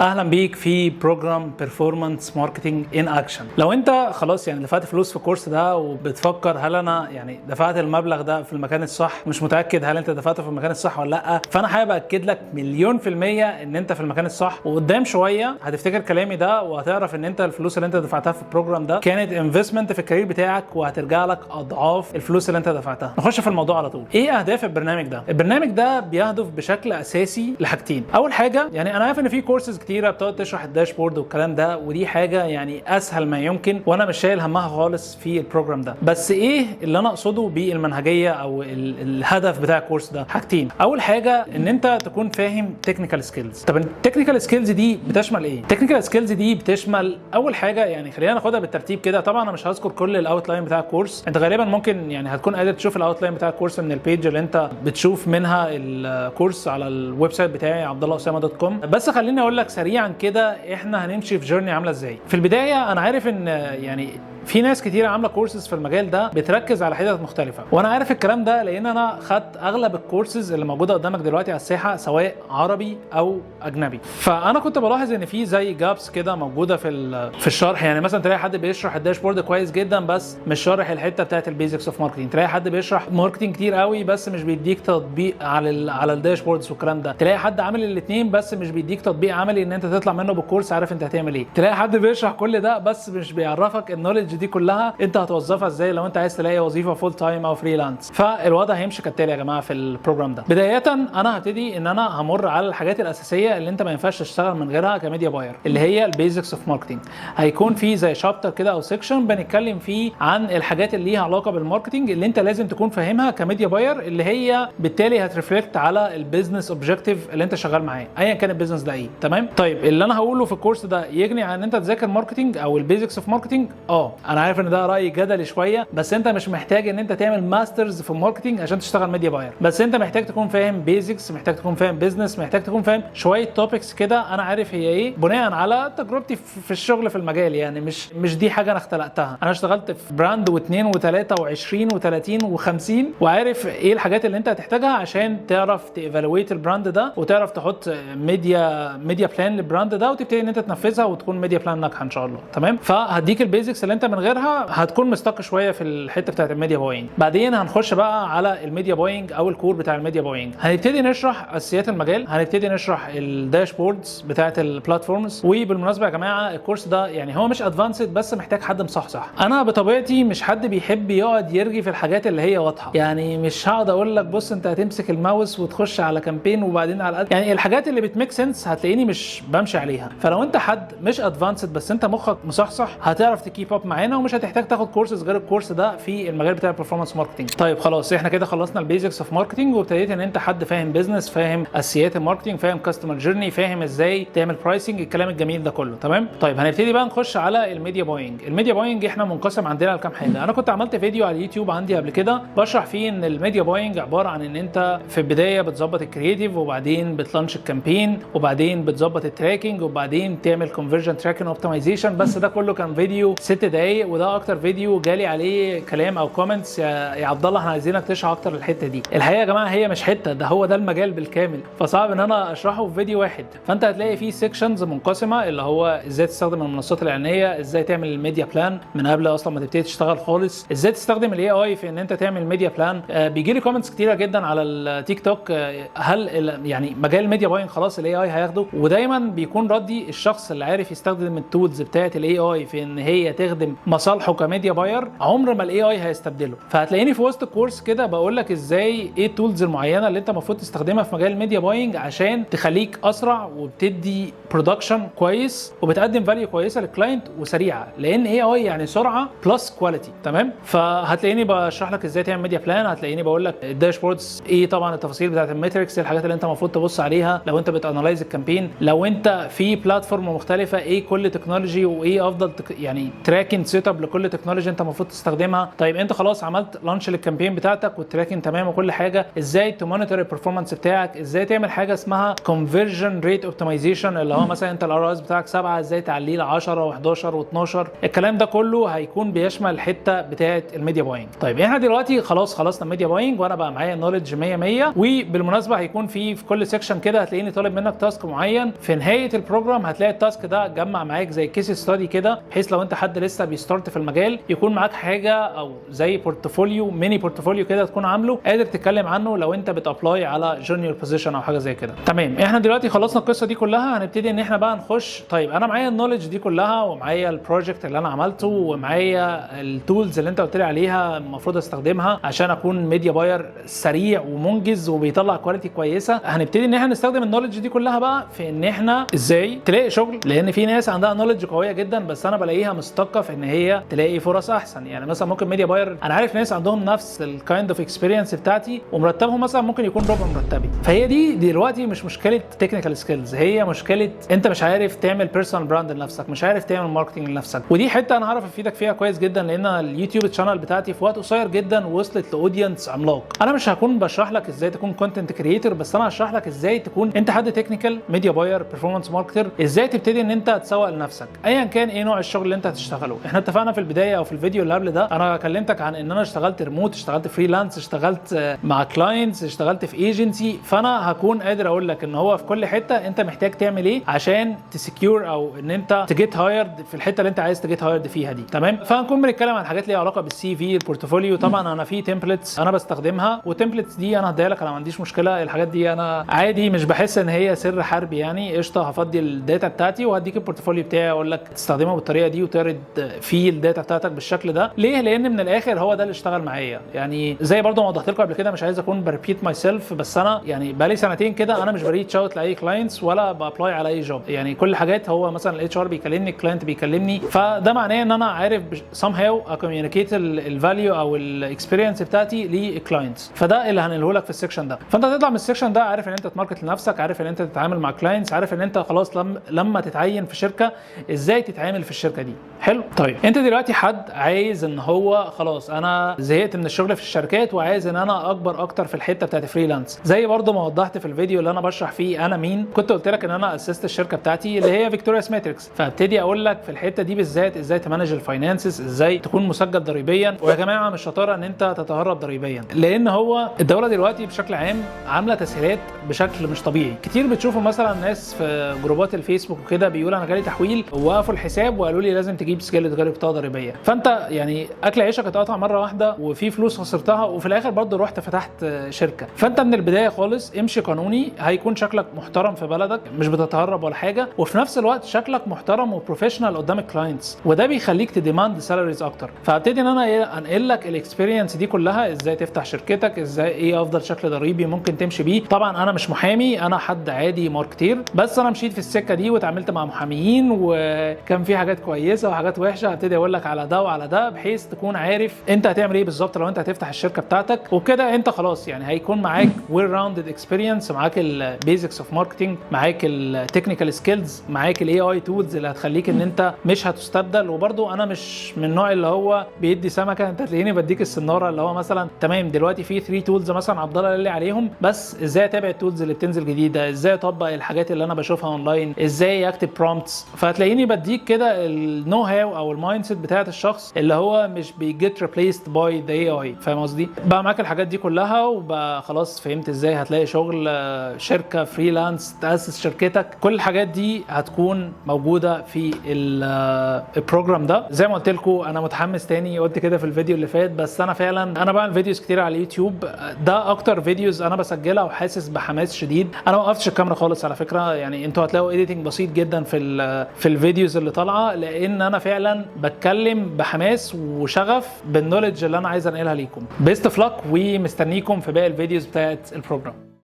اهلا بيك في بروجرام بيرفورمانس ماركتنج ان اكشن. لو انت خلاص يعني دفعت فلوس في الكورس ده وبتفكر هل انا يعني دفعت المبلغ ده في المكان الصح، مش متاكد هل انت دفعته في المكان الصح ولا لا، فانا حابب اكد لك 1,000,000% ان انت في المكان الصح. وقدام شويه هتفتكر كلامي ده وهتعرف ان انت الفلوس اللي انت دفعتها في البروجرام ده كانت انفستمنت في الكارير بتاعك وهترجع لك اضعاف الفلوس اللي انت دفعتها. نخش في الموضوع على طول. ايه اهداف البرنامج ده؟ البرنامج ده بيهدف بشكل اساسي لحاجتين. اول حاجه يعني انا عارف ان في كورسز كتيره بتقعد تشرح الداشبورد والكلام ده، ودي حاجه يعني اسهل ما يمكن وانا مش شايل همها خالص في البروجرام ده. بس ايه اللي انا اقصده بالمنهجيه او الهدف بتاع الكورس ده؟ حاجتين. اول حاجه ان انت تكون فاهم تكنيكال سكيلز. طب التكنيكال سكيلز دي بتشمل ايه؟ التكنيكال سكيلز دي بتشمل اول حاجه، يعني خلينا ناخدها بالترتيب كده. طبعا انا مش هذكر كل الاوتلاين بتاع الكورس، انت غالبا ممكن يعني هتكون قادر تشوف الاوتلاين بتاع الكورس من البيج اللي انت بتشوف منها الكورس على الويب سايت بتاعي abdullahusama.com. بس خليني اقول لك سريعا كده احنا هنمشي في جيرني عامله ازاي. في البدايه انا عارف ان يعني في ناس كتير عامله كورسز في المجال ده بتركز على حتت مختلفه، وانا عارف الكلام ده لان انا خدت اغلب الكورسز اللي موجوده قدامك دلوقتي على الساحه سواء عربي او اجنبي. فانا كنت بلاحظ ان في زي جابس كده موجوده في الشرح. يعني مثلا تلاقي حد بيشرح الداشبورد كويس جدا بس مش شارح الحته بتاعت البيزكس اوف ماركتنج، تلاقي حد بيشرح ماركتنج كتير قوي بس مش بيديك تطبيق على الداشبوردز والكلام ده، تلاقي حد عامل الاثنين بس مش بيديك تطبيق عملي ان انت تطلع منه بالكورس عارف انت هتعمل ايه، تلاقي حد بيشرح كل ده بس مش بيعرفك النوليدج دي كلها انت هتوظفها ازاي لو انت عايز تلاقي وظيفه فول تايم او فريلانس. فالوضع هيمشي كالتالي يا جماعه في البروجرام ده. بدايه انا هبتدي ان انا همر على الحاجات الاساسيه اللي انت ما ينفعش تشتغل من غيرها كميديا باير، اللي هي البيزكس اوف ماركتنج. هيكون في زي شابتر كده او سيكشن بنتكلم فيه عن الحاجات اللي ليها علاقه بالماركتنج اللي انت لازم تكون فاهمها كميديا باير، اللي هي بالتالي هترفلكت على البيزنس اوبجكتيف اللي انت شغال معاه ايا كان البيزنس ده ايه. تمام؟ طيب اللي انا هقوله في الكورس ده يغني عن ان انت تذاكر ماركتنج او البيزكس اوف ماركتنج؟ انا عارف ان ده راي جدلي شويه، بس انت مش محتاج ان انت تعمل ماسترز في الماركتنج عشان تشتغل ميديا باير، بس انت محتاج تكون فاهم بيزكس، محتاج تكون فاهم بيزنس، محتاج تكون فاهم شويه توبكس كده انا عارف هي ايه بناء على تجربتي في الشغل في المجال. يعني مش دي حاجه انا اختلقتها، انا اشتغلت في براند واثنين وثلاثه و20 و30 و50 وعارف ايه الحاجات اللي انت هتحتاجها عشان تعرف تيفالويت البراند ده وتعرف تحط ميديا بلان للبراند ده وتبتدي ان انت تنفذها وتكون ميديا بلان ناجحه ان شاء الله. تمام؟ فهديك البيزكس اللي انت من غيرها هتكون مستقل شويه في الحته بتاعت الميديا باينج. بعدين هنخش بقى على الميديا باينج او الكور بتاع الميديا باينج. هنبتدي نشرح اساسيات المجال، هنبتدي نشرح الداشبوردز بتاعت البلاتفورمز. وبالمناسبه يا جماعه الكورس ده يعني هو مش ادفانسد بس محتاج حد مصحصح. انا بطبيعتي مش حد بيحب يقعد يرغي في الحاجات اللي هي واضحه، يعني مش هقعد اقول لك بص انت هتمسك الماوس وتخش على كامبين وبعدين على يعني الحاجات اللي بتميك سنس هتلاقيني مش بمشي عليها. فلو انت حد مش ادفانسد بس انت مخك مصحصح هتعرف تكيب اب معانا ومش هتحتاج تاخد كورسز غير الكورس ده في المجال بتاع البرفورمانس ماركتنج. طيب خلاص احنا كده خلصنا البيزكس اوف ماركتنج وابتديت ان انت حد فاهم بيزنس، فاهم اساسيات الماركتنج، فاهم كاستمر جيرني، فاهم ازاي تعمل برايسنج، الكلام الجميل ده كله. تمام؟ طيب هنبتدي بقى نخش على الميديا باينج. الميديا باينج احنا منقسم عندنا لكام حاجه. انا كنت عملت فيديو على اليوتيوب عندي قبل كده بشرح فيه ان الميديا باينج عباره عن ان انت في البدايه بتظبط الكرييتيف وبعدين بتلانش الكامبين وبعدين بتظبط التراكنج وبعدين تعمل كونفرجن تراكنج اوبتمايزيشن. بس ده كله كان فيديو 6 دقائق وده اكتر فيديو جالي عليه كلام او كومنتس يا عبد الله احنا عايزينك تشرح اكتر الحته دي. الحقيقه يا جماعه هي مش حته، ده هو ده المجال بالكامل، فصعب ان انا اشرحه في فيديو واحد. فانت هتلاقي فيه سيكشنز منقسمه اللي هو ازاي تستخدم المنصات الاعلانيه، ازاي تعمل الميديا بلان من قبل اصلا ما تبتدي تشتغل خالص، ازاي تستخدم الاي اي في ان انت تعمل ميديا بلان. بيجي لي كومنتس كتيره جدا على التيك توك هل يعني مجال الميديا باين خلاص الاي اي هياخده؟ ودايما بيكون ردي الشخص اللي عارف يستخدم التولز بتاعه الاي اي في ان هي تخدم مصالحه كميديا باير عمر ما الاي اي هيستبدله. فهتلاقيني في وسط الكورس كده بقول لك ازاي ايه التولز المعينه اللي انت المفروض تستخدمها في مجال الميديا باينج عشان تخليك اسرع وبتدي برودكشن كويس وبتقدم فاليو كويسه للكلاينت وسريعه، لان اي اي يعني سرعه بلس كواليتي. تمام؟ فهتلاقيني بشرح لك ازاي تعمل ميديا بلان، هتلاقيني بقول لك الداشبوردز ايه، طبعا التفاصيل بتاعه الميتريكس، الحاجات اللي انت المفروض تبص عليها لو انت بتانلايز الكامبين، لو انت في بلاتفورم مختلفه ايه كل تكنولوجي وايه افضل يعني تراكنج سيت اب لكل تكنولوجي انت المفروض تستخدمها. طيب انت خلاص عملت لانش للكامبين بتاعتك والتراكنج تمام وكل حاجه، ازاي تمونيتور البرفورمانس بتاعك، ازاي تعمل حاجه اسمها كونفرجن ريت اوبتمايزيشن اللي هو مثلا انت الار اس بتاعك 7 ازاي تعليه ل 10 و11 و12. الكلام ده كله هيكون بيشمل الحته بتاعه الميديا باينج. طيب احنا دلوقتي خلاص خلصنا الميديا باينج وانا بقى معايا نوليدج 100 100. وبالمناسبه هيكون في كل سيكشن كده هتلاقيني طالب منك تاسك معين في نهايه البروجرام هتلاقي التاسك ده جمع معاك زي كيس ستادي كده، بحيث لو انت حد لسه بيستارت في المجال يكون معاك حاجه او زي بورتفوليو، ميني بورتفوليو كده تكون عامله قادر تتكلم عنه لو انت بتابلاي على جونيور بوزيشن او حاجه زي كده. تمام، احنا دلوقتي خلصنا القصه دي كلها، هنبتدي ان احنا بقى نخش. طيب انا معايا النولج دي كلها، ومعايا البروجكت اللي انا عملته، ومعايا التولز اللي انت قلت لي عليها المفروض استخدمها عشان اكون ميديا باير سريع ومنجز وبيطلع كواليتي كويسه. هنبتدي ان احنا نستخدم النولج دي كلها بقى في ان احنا ازاي تلاقي شغل، لان في ناس عندها نولج قويه جدا بس انا بلاقيها مستقه في ان هي تلاقي فرص احسن. يعني مثلا ممكن ميديا باير، انا عارف ناس عندهم نفس الكايند اوف اكسبيرينس بتاعتي ومرتبهم مثلا ممكن يكون ربع مرتبي. فهي دي دلوقتي مش مشكله تكنيكال سكيلز، هي مشكله انت مش عارف تعمل بيرسونال براند لنفسك، مش عارف تعمل ماركتنج لنفسك. ودي حته انا هعرف افيدك فيها كويس جدا، لان اليوتيوب تشانل بتاعتي في وقت قصير جدا وصلت لاودينس عملاق. انا مش هكون بشرح لك ازاي تكون كونتنت كريتور، بس انا هشرح لك ازاي تكون انت حد تكنيكال ميديا باير بيرفورمانس ماركتر، ازاي تبتدي ان انت تسوق لنفسك ايا كان ايه نوع الشغل اللي انت هتشتغله. احنا اتفقنا في البدايه او في الفيديو اللي قبل ده انا كلمتك عن ان انا اشتغلت ريموت، اشتغلت فريلانس، اشتغلت مع كلاينتس، اشتغلت في ايجنسي. فانا هكون قادر اقول لك ان هو في كل حته انت محتاج تعمل ايه عشان تسكيور او ان انت تجيت هايرد في الحته اللي انت عايز تجيت هايرد فيها دي. تمام، فهنكون بنتكلم عن حاجات ليها علاقه بالسي في، البورتفوليو. طبعا انا في تمبلتس انا بستخدمها، والتمبلتس دي انا هديها لك، انا ما عنديش مشكله. الحاجات دي انا عادي، مش بحس ان هي سر حربي يعني. قشطه، هفضي الداتا بتاعتي وهديك البورتفوليو بتاعي اقول لك تستخدمه بالطريقه دي وتعرض فيه الداتا بتاعتك بالشكل ده. ليه؟ لان من الاخر هو ده اللي اشتغل معايا. يعني زي برضو ما وضحت لكم قبل كده، مش عايز اكون بريبيت ماي سيلف، بس انا يعني بقالي سنتين كده انا مش بريتش اوت لاي كلاينتس ولا بابلاي على اي جوب. يعني كل حاجات هو مثلا الاتش ار بيكلمني، الكلاينت بيكلمني، فده معناه ان انا عارف somehow اكوميونيكيت الفاليو او الاكسبيرينس بتاعتي للكلاينتس. فده اللي هنقوله لك في السكشن ده. فانت هتطلع من السكشن ده عارف ان انت تماركت لنفسك، عارف ان انت تتعامل مع كلاينتس، عارف ان انت خلاص لما تتعين في شركه ازاي تتعامل في الشركه دي. حلو. طيب انت دلوقتي حد عايز ان هو خلاص انا زهقت من الشغل في الشركات وعايز ان انا اكبر اكتر في الحته بتاعت فريلانس. زي برضو ما وضحت في الفيديو اللي انا بشرح فيه انا مين، كنت قلت لك ان انا اسست الشركه بتاعتي اللي هي فيكتورياس ماتريكس. فابتدي اقول لك في الحته دي بالذات ازاي تمانج الفاينانسز، ازاي تكون مسجل ضريبيا. ويا جماعه مش شطاره ان انت تتهرب ضريبيا، لان هو الدوله دلوقتي بشكل عام عامله تسهيلات بشكل مش طبيعي. كتير بتشوفوا مثلا ناس في جروبات الفيسبوك وكده بيقول انا جالي تحويل ووقفوا الحساب وقالوا لي لازم تجيب سجل تجاري بطاقه ضريبيه. فانت يعني اكل عيشك اتقطع مره واحده وفي فلوس خسرتها، وفي الاخر برضه رحت فتحت شركه. فانت من البدايه خالص امشي قانوني، هيكون شكلك محترم في بلدك، مش بتتهرب ولا حاجه، وفي نفس الوقت شكلك محترم وبروفيشنال قدام الكلاينتس، وده بيخليك تديماند سالاريز اكتر. فابتدي ان انا انقل لك الاكسبيرينس دي كلها، ازاي تفتح شركتك، ازاي ايه افضل شكل ضريبي ممكن تمشي بيه. طبعا انا مش محامي، انا حد عادي ماركتير، بس انا مشيت في السكه دي واتعاملت مع محاميين وكان في حاجات كويسه وحاجات وحشه. هبتدي اقول لك على ده وعلى ده بحيث تكون عارف انت هتعمل ايه بالظبط لو انت هتفتح الشركه بتاعتك. وكده انت خلاص يعني هيكون معاك ويل راوندد اكسبيرينس، معاك البيزكس اوف ماركتنج، معاك التكنيكال سكيلز، معاك الاي اي تولز اللي هتخليك ان انت مش هتستبدل. وبرده انا مش من النوع اللي هو بيدي سمكه، انت تلاقيني بديك السناره اللي هو مثلا تمام دلوقتي في 3 تولز مثلا عبد الله قال لي عليهم، بس ازاي اتابع التولز اللي بتنزل جديده، ازاي اطبق الحاجات اللي انا بشوفها اونلاين، ازاي اكتب برومبتس. فهتلاقيني بديك كده النو هاو او المايند سيت بتاعت الشخص اللي هو مش بيجيت ريبليسد باي ذا اي اي. فاهم قصدي؟ بقى معاك الحاجات دي كلها وبقى خلاص فهمت ازاي هتلاقي شغل، شركه فريلانس، تاسس شركتك. كل الحاجات دي هتكون موجوده في البروجرام ده. زي ما قلت لكم انا متحمس تاني، قلت كده في الفيديو اللي فات، بس انا فعلا انا بعمل فيديوز كتير على اليوتيوب، ده اكتر فيديوز انا بسجلها وحاسس بحماس شديد. انا ما وقفتش الكاميرا خالص على فكره، يعني انتوا هتلاقوا ايديتنج بسيط جدا في الفيديوز اللي طالعه، لان انا فعلا بتكلم بحماس وشغف بالنولج اللي انا عايز انقلها ليكم. بيست اوف لك، ومستنيكم في باقي الفيديوز بتاعت البروجرام.